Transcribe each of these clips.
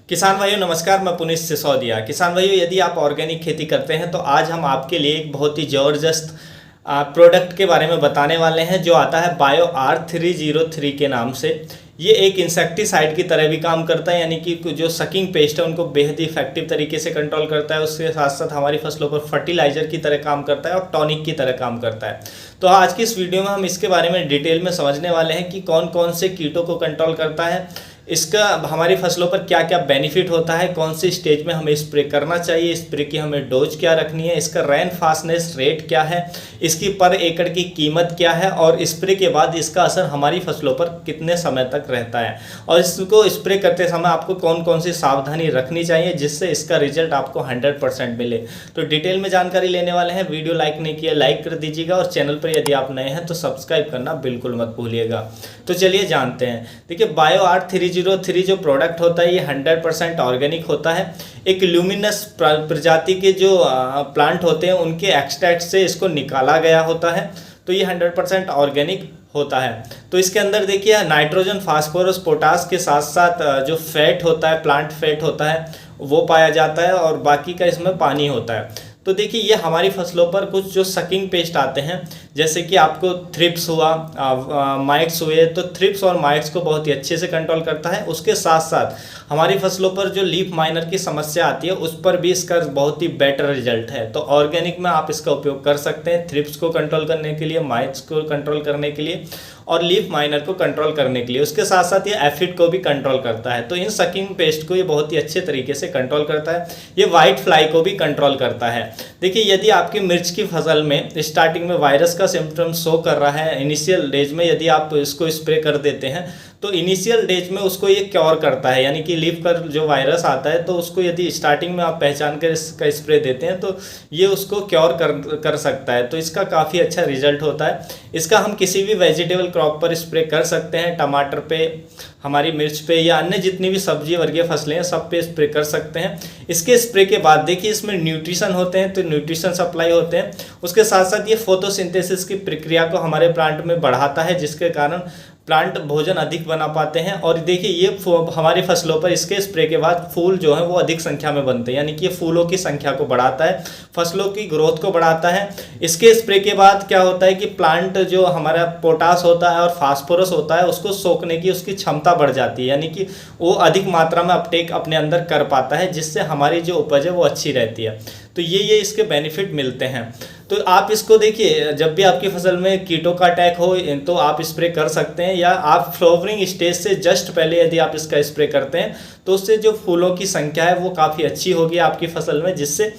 किसान भाइयों नमस्कार, मैं पुनीत सिसोदिया। किसान भाइयों, यदि आप ऑर्गेनिक खेती करते हैं तो आज हम आपके लिए एक बहुत ही ज़बरदस्त प्रोडक्ट के बारे में बताने वाले हैं जो आता है बायो R303 के नाम से। ये एक इंसेक्टिसाइड की तरह भी काम करता है, यानी कि जो सकिंग पेस्ट है उनको बेहद ही इफेक्टिव तरीके से कंट्रोल करता है। उसके साथ साथ हमारी फसलों पर फर्टिलाइजर की तरह काम करता है और टॉनिक की तरह काम करता है। तो आज की इस वीडियो में हम इसके बारे में डिटेल में समझने वाले हैं कि कौन कौन से कीटों को कंट्रोल करता है, इसका हमारी फसलों पर क्या क्या बेनिफिट होता है, कौन सी स्टेज में हमें स्प्रे करना चाहिए, स्प्रे की हमें डोज क्या रखनी है, इसका रेन फास्टनेस रेट क्या है, इसकी पर एकड़ की कीमत क्या है और स्प्रे के बाद इसका असर हमारी फसलों पर कितने समय तक रहता है और इसको स्प्रे करते समय आपको कौन कौन सी सावधानी रखनी चाहिए जिससे इसका रिजल्ट आपको 100% मिले। तो डिटेल में जानकारी लेने वाले हैं। वीडियो लाइक नहीं किया लाइक कर दीजिएगा और चैनल पर यदि आप नए हैं तो सब्सक्राइब करना बिल्कुल मत भूलिएगा। तो चलिए जानते हैं। देखिए, बायो R303 जो प्रोडक्ट होता है ये 100% ऑर्गेनिक होता है। एक ल्यूमिनस प्रजाति के जो प्लांट होते हैं उनके एक्सट्रैक्ट से इसको निकाला गया होता है, तो ये 100% ऑर्गेनिक होता है। तो इसके अंदर देखिए नाइट्रोजन, फास्फोरस, पोटास के साथ साथ जो फैट होता है, प्लांट फैट होता है, वो पाया जाता है और बाकी का इसमें पानी होता है। तो देखिए ये हमारी फसलों पर कुछ जो सकिंग पेस्ट आते हैं, जैसे कि आपको थ्रिप्स हुआ, माइट्स हुए, तो थ्रिप्स और माइट्स को बहुत ही अच्छे से कंट्रोल करता है। उसके साथ साथ हमारी फसलों पर जो लीफ माइनर की समस्या आती है उस पर भी इसका बहुत ही बेटर रिजल्ट है। तो ऑर्गेनिक में आप इसका उपयोग कर सकते हैं थ्रिप्स को कंट्रोल करने के लिए, माइट्स को कंट्रोल करने के लिए और लीफ माइनर को कंट्रोल करने के लिए। उसके साथ साथ ये एफिड को भी कंट्रोल करता है। तो इन सकिंग पेस्ट को ये बहुत ही अच्छे तरीके से कंट्रोल करता है। ये वाइट फ्लाई को भी कंट्रोल करता है। देखिए, यदि आपकी मिर्च की फसल में स्टार्टिंग में वायरस का सिम्टम शो कर रहा है, इनिशियल डेज में यदि आप इसको स्प्रे कर देते हैं तो इनिशियल डेज में उसको ये क्योर करता है, यानी कि लीफ का जो वायरस आता है तो उसको यदि स्टार्टिंग में आप पहचान कर इसका स्प्रे देते हैं तो ये उसको क्योर कर सकता है। तो इसका काफ़ी अच्छा रिजल्ट होता है। इसका हम किसी भी वेजिटेबल क्रॉप पर स्प्रे कर सकते हैं, टमाटर पे, हमारी मिर्च पे या अन्य जितनी भी सब्जी वर्गीय फसलें हैं सब पे स्प्रे कर सकते हैं। इसके स्प्रे के बाद देखिए इसमें न्यूट्रिशन होते हैं, तो न्यूट्रिशन सप्लाई होते हैं। उसके साथ साथ ये फोटोसिंथेसिस की प्रक्रिया को हमारे प्लांट में बढ़ाता है, जिसके कारण प्लांट भोजन अधिक बना पाते हैं। और देखिए ये हमारी फसलों पर इसके स्प्रे के बाद फूल जो है वो अधिक संख्या में बनते हैं, यानी कि ये फूलों की संख्या को बढ़ाता है, फसलों की ग्रोथ को बढ़ाता है। इसके स्प्रे के बाद क्या होता है कि प्लांट जो हमारा पोटास होता है और फास्फोरस होता है उसको सोखने की उसकी क्षमता बढ़ जाती है, यानी कि वो अधिक मात्रा में अपटेक अपने अंदर कर पाता है, जिससे हमारी जो उपज है वो अच्छी रहती है। तो ये इसके बेनिफिट मिलते हैं। तो आप इसको देखिए, जब भी आपकी फसल में कीटों का अटैक हो तो आप स्प्रे कर सकते हैं, या आप फ्लावरिंग स्टेज से जस्ट पहले यदि आप इसका स्प्रे करते हैं तो उससे जो फूलों की संख्या है वो काफ़ी अच्छी होगी आपकी फसल में, जिससे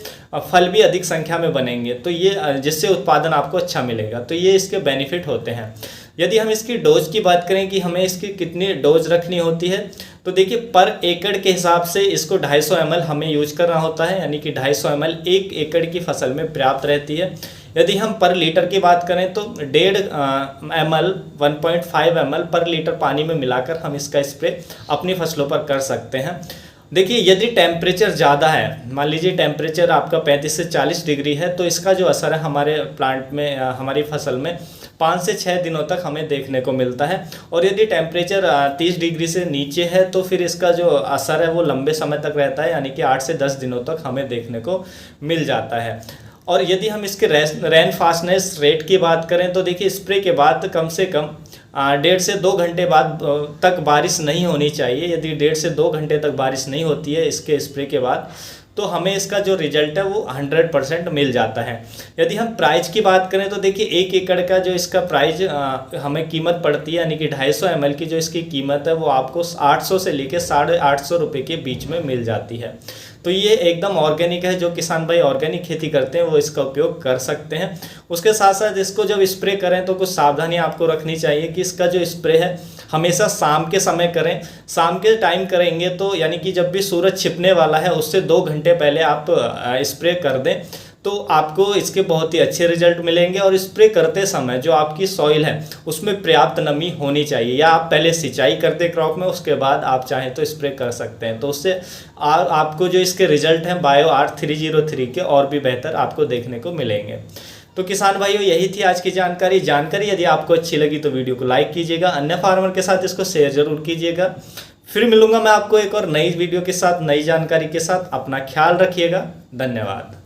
फल भी अधिक संख्या में बनेंगे, तो ये जिससे उत्पादन आपको अच्छा मिलेगा। तो ये इसके बेनिफिट होते हैं। यदि हम इसकी डोज की बात करें कि हमें इसकी कितनी डोज रखनी होती है, तो देखिए पर एकड़ के हिसाब से इसको 250 ml हमें यूज करना होता है, यानी कि 250 ml 1 एकड़ की फसल में पर्याप्त रहती है। यदि हम पर लीटर की बात करें तो 1.5 ml 1.5 ml पर लीटर पानी में मिलाकर हम इसका स्प्रे अपनी फसलों पर कर सकते हैं। देखिए, यदि टेम्परेचर ज़्यादा है, मान लीजिए टेम्परेचर आपका 35 से 40 डिग्री है, तो इसका जो असर है हमारे प्लांट में, हमारी फसल में 5 से 6 दिनों तक हमें देखने को मिलता है। और यदि टेम्परेचर 30 डिग्री से नीचे है तो फिर इसका जो असर है वो लंबे समय तक रहता है, यानी कि 8 से 10 दिनों तक हमें देखने को मिल जाता है। और यदि हम इसके रेन फास्टनेस रेट की बात करें तो देखिए स्प्रे के बाद कम से कम 1.5 से 2 घंटे बाद तक बारिश नहीं होनी चाहिए। यदि 1.5 से 2 घंटे तक बारिश नहीं होती है इसके स्प्रे के बाद तो हमें इसका जो रिजल्ट है वो 100% मिल जाता है। यदि हम प्राइस की बात करें तो देखिए 1 एकड़ का जो इसका प्राइस हमें कीमत पड़ती है, यानी कि 250 ml की जो इसकी कीमत है वो आपको 800 से लेकर 850 रुपये के बीच में मिल जाती है। तो ये एकदम ऑर्गेनिक है। जो किसान भाई ऑर्गेनिक खेती करते हैं वो इसका उपयोग कर सकते हैं। उसके साथ साथ इसको जब स्प्रे करें तो कुछ सावधानियां आपको रखनी चाहिए कि इसका जो स्प्रे है हमेशा शाम के समय करें। शाम के टाइम करेंगे तो यानी कि जब भी सूरज छिपने वाला है उससे 2 घंटे पहले आप स्प्रे कर दें तो आपको इसके बहुत ही अच्छे रिजल्ट मिलेंगे। और स्प्रे करते समय जो आपकी सॉइल है उसमें पर्याप्त नमी होनी चाहिए, या आप पहले सिंचाई कर दें क्रॉप में, उसके बाद आप चाहें तो स्प्रे कर सकते हैं। तो उससे आपको जो इसके रिजल्ट हैं बायो R303 के और भी बेहतर आपको देखने को मिलेंगे। तो किसान भाइयों, यही थी आज की जानकारी। यदि आपको अच्छी लगी तो वीडियो को लाइक कीजिएगा, अन्य फार्मर के साथ इसको शेयर जरूर कीजिएगा। फिर मिलूंगा मैं आपको एक और नई वीडियो के साथ, नई जानकारी के साथ। अपना ख्याल रखिएगा। धन्यवाद।